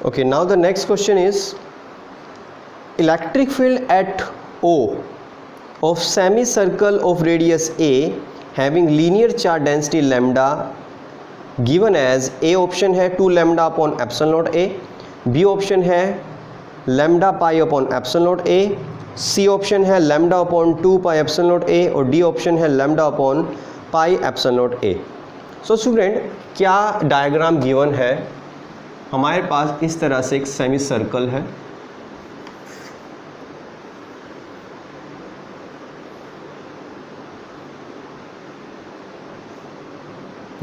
Okay, now the next question is electric field at O of semicircle of radius A having linear charge density lambda given as A option है 2 lambda upon epsilon naught A, B option है lambda pi upon epsilon naught A, C option है lambda upon 2 pi epsilon naught A और D option है lambda upon pi epsilon naught A। So student, क्या diagram given है? हमारे पास इस तरह से एक सेमी सर्कल है,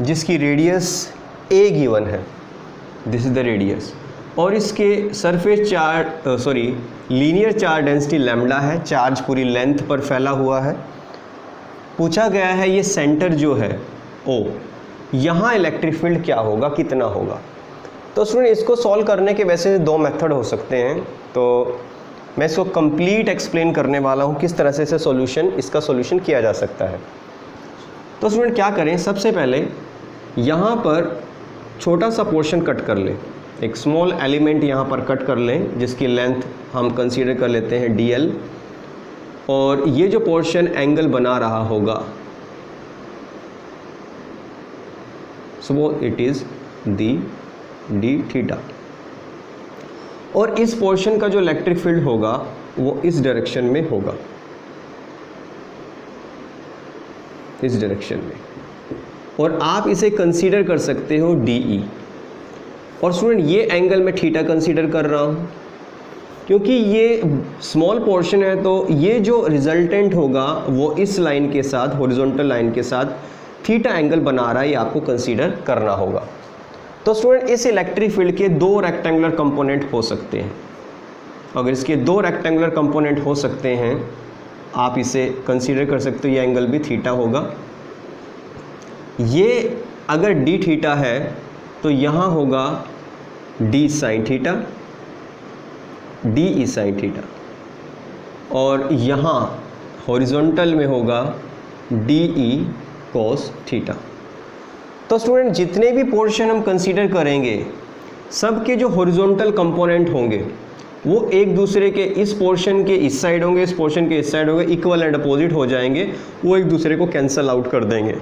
जिसकी रेडियस a गिवन है, दिस इज द रेडियस, और इसके surface charge linear charge density lambda है, चार्ज पूरी लेंथ पर फैला हुआ है। पूछा गया है ये सेंटर जो है O, यहाँ इलेक्ट्रिक फील्ड क्या होगा, कितना होगा। तो स्टूडेंट, इसको सॉल्व करने के वैसे दो मेथड हो सकते हैं, तो मैं इसको कंप्लीट एक्सप्लेन करने वाला हूँ किस तरह से इसका सॉल्यूशन किया जा सकता है। तो स्टूडेंट क्या करें, सबसे पहले यहाँ पर छोटा सा पोर्शन कट कर लें, एक स्मॉल एलिमेंट यहाँ पर कट कर लें जिसकी लेंथ हम कंसीडर कर लेते हैं dl, और ये जो पोर्शन एंगल बना रहा होगा so it is d theta, और इस पोर्शन का जो इलेक्ट्रिक फील्ड होगा वो इस डायरेक्शन में होगा, इस डायरेक्शन में, और आप इसे कंसीडर कर सकते हो DE। और स्टूडेंट, ये एंगल मैं थीटा कंसीडर कर रहा हूँ क्योंकि ये स्मॉल पोर्शन है, तो ये जो रिजल्टेंट होगा वो इस लाइन के साथ, हॉरिजॉन्टल लाइन के साथ थीटा एंगल बना रहा है, ये आपको कंसीडर करना होगा। तो स्टूडेंट, इस इलेक्ट्रिक फील्ड के दो रेक्टेंगुलर कंपोनेंट हो सकते हैं। अगर इसके दो रेक्टेंगुलर कंपोनेंट हो सकते हैं, आप इसे कंसीडर कर सकते हो, ये एंगल भी थीटा होगा। ये अगर d थीटा है तो यहाँ होगा d sine theta, d sine theta, और यहाँ हॉरिजॉन्टल में होगा de cos थीटा। तो स्टूडेंट, जितने भी पोर्शन हम कंसीडर करेंगे, सबके जो हॉरिजॉन्टल कंपोनेंट होंगे वो एक दूसरे के, इस पोर्शन के इस साइड होंगे, इस पोर्शन के इस साइड होंगे, इक्वल एंड अपोजिट हो जाएंगे, वो एक दूसरे को कैंसल आउट कर देंगे।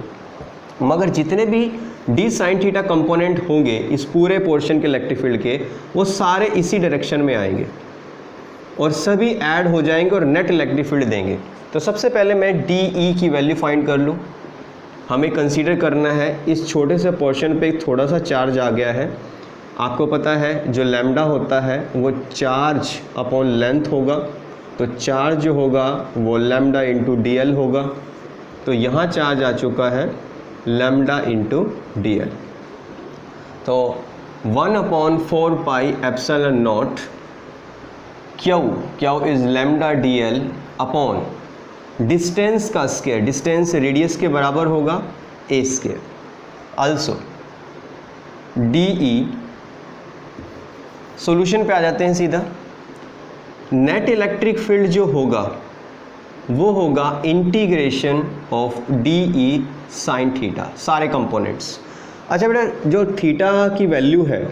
मगर जितने भी d साइन थीटा कंपोनेंट होंगे इस पूरे पोर्शन के इलेक्ट्रिक फील्ड के, वो सारे इसी डायरेक्शन में आएंगे और सभी ऐड हो जाएंगे और नेट इलेक्ट्रिक फील्ड देंगे। तो सबसे पहले मैं DE की वैल्यू फाइंड कर लूँ। हमें कंसीडर करना है इस छोटे से पोर्शन पे थोड़ा सा चार्ज आ गया है। आपको पता है जो लैम्डा होता है वो चार्ज अपॉन लेंथ होगा, तो चार्ज जो होगा वो लैम्डा इंटू DL होगा। तो यहाँ चार्ज आ चुका है लैम्डा इंटू DL। तो 1/4 पाई epsilon not Q is lambda DL upon distance का स्क्वायर, डिस्टेंस रेडियस के बराबर होगा a square. Also DE, solution पे आ जाते हैं सीधा। नेट इलेक्ट्रिक फील्ड जो होगा वो होगा integration of DE sine theta, सारे कंपोनेंट्स। अच्छा बेटा, जो थीटा की वैल्यू है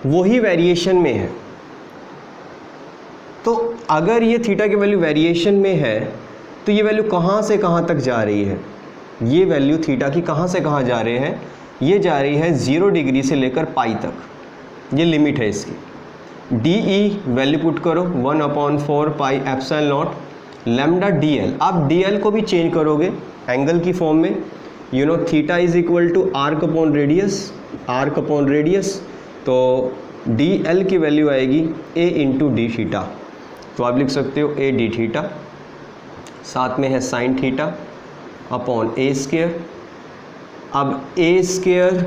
वही वेरिएशन में है, तो अगर ये थीटा की वैल्यू वेरिएशन में है तो ये वैल्यू कहाँ से कहाँ तक जा रही है? ये वैल्यू थीटा की कहाँ से कहाँ जा रही है? ये जा रही है 0 डिग्री से लेकर पाई तक, ये लिमिट है इसकी। DE वैल्यू पुट करो 1/4 पाई एप्सिलॉन नॉट लैम्डा DL। आप DL को भी चेंज करोगे एंगल की फॉर्म में, you know theta is equal to arc upon radius, तो DL की वैल्यू आएगी a इंटू डी थीटा। तो आप लिख सकते हो a d थीटा, साथ में है sine theta upon a square. अब a स्क्वायर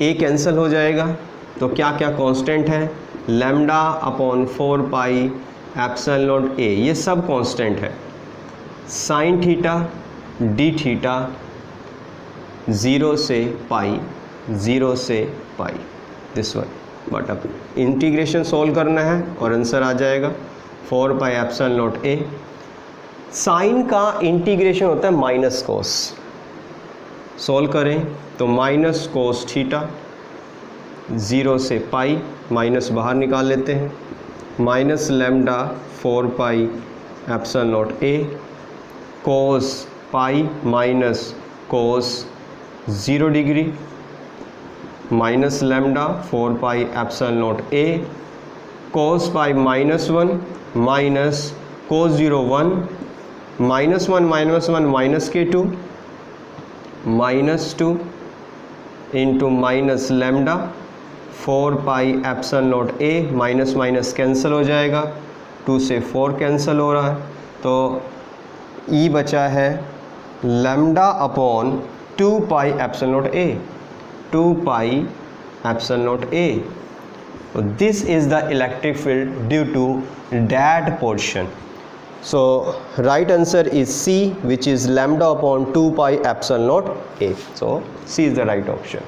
a कैंसिल हो जाएगा, तो क्या क्या कांस्टेंट है? Lambda upon 4 pi epsilon naught a, ये सब कांस्टेंट है। साइन थीटा d थीटा 0 से पाई, दिस वन। बट अब इंटीग्रेशन सॉल्व करना है और आंसर आ जाएगा 4 pi epsilon naught a। Sine का इंटीग्रेशन होता है माइनस कोस, सॉल्व करें तो माइनस कोस थीटा 0 से पाई, माइनस बाहर निकाल लेते हैं, minus lambda 4 pi epsilon not a cos pi minus cos 0 degree minus lambda 4 pi epsilon not a cos pi -1 minus cos 0 1 -1 minus के 2 -2 into minus lambda 4 pi epsilon not a, minus minus cancel हो जाएगा, 2 से 4 cancel हो रहा है, तो ई बचा है lambda upon 2 pi epsilon not a, 2 pi epsilon not a. This is the electric field due to that portion. So right answer is C, which is lambda upon 2 pi epsilon naught A. So C is the right option.